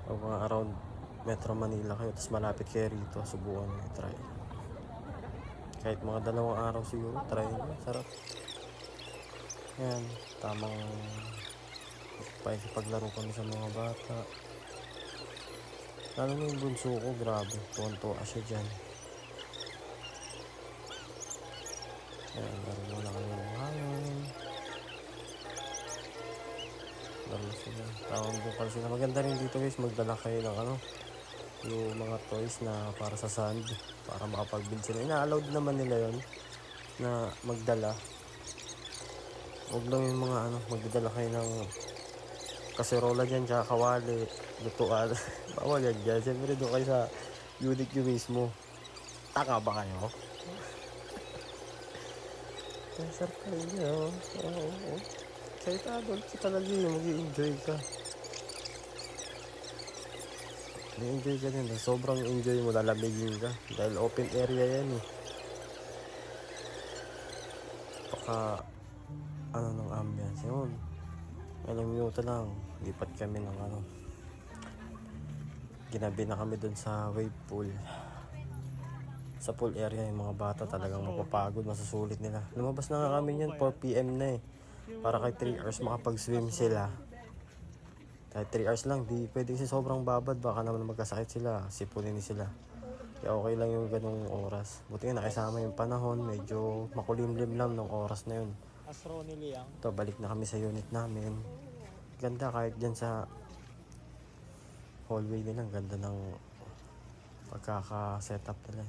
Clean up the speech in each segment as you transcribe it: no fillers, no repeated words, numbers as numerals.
O mga around Metro Manila kayo, tapos malapit kayo rito, subukan nyo try. Kahit mga 2 araw siguro, try nyo. Sarap. Yan, tamang pakikipaglaro kami sa mga bata. Lalo na yung bunso ko, grabe. Tuwan-tuwa siya dyan. Yan, laro muna kami ng hangin. Laro sila. Tawang bukal sila. Maganda rin dito guys, magdala kayo ng yung mga toys na para sa sand. Para makapag-build sila. Ina-allowed naman nila yon na magdala. Huwag lang yung mga magdala kayo ng kaserola dyan, tsaka kawali, lutuan. Bawal yan dyan. Siyempre doon kayo sa unit nyo mismo. Taka ba kayo? Sarap kayo niya, oh. Oo. Kahit adult ka talaga yun, mag-i-enjoy ka. Mag-i-enjoy ka din. Sobrang enjoy mo, lalamigin ka. Dahil open area yan eh. Baka, ng ambience. Yun. Ilang minuto lang, lipat kami ng ginabi na kami dun sa wave pool. Sa pool area, yung mga bata talagang mapapagod, masusulit nila. Lumabas na nga kami yan, 4 PM na eh. Para kay 3 hours makapag-swim sila. Kahit 3 hours lang, di pwede kasi sobrang babad, baka naman magkasakit sila, sipunin sila. Kaya okay lang yung ganung oras. Buti nga nakisama yung panahon, medyo makulimlim lang ng oras na yun. Ito, balik na kami sa unit namin. Ganda kahit dyan sa hallway nila, ganda ng pagkaka-setup nila.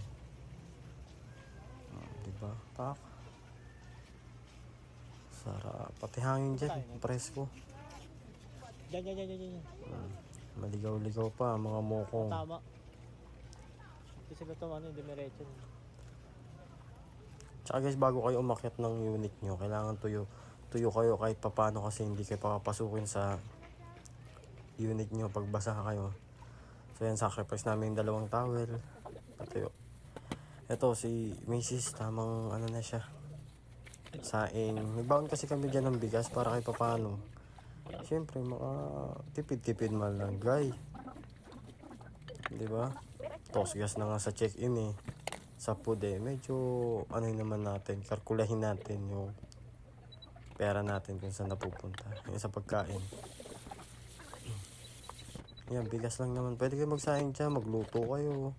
Diba? Pak. Sarap. Pati hangin dyan, presko. Diyan. Maligaw-ligaw pa, mga mokong. Tama. Hindi sila dumiretso. Tsaka guys, bago kayo umakyat ng unit nyo, kailangan tuyo kayo kahit papano kasi hindi kayo papapasukin sa unit nyo pag basa kayo. So yan, sacrifice namin yung 2 towel. Patuyo. Ito si Mrs. tamang na siya. Saing. Nagbaon kasi kami dyan ng bigas para kahit papano. Siyempre, mga tipid-tipid man lang, guy. Diba? Tos gas na nga sa check-in eh. Sa food eh. Medyo, naman natin, kalkulahin natin yung pera natin kung saan napupunta. Yung sa pagkain. Yan, bigas lang naman. Pwede kayo magsaing dyan, magluto kayo.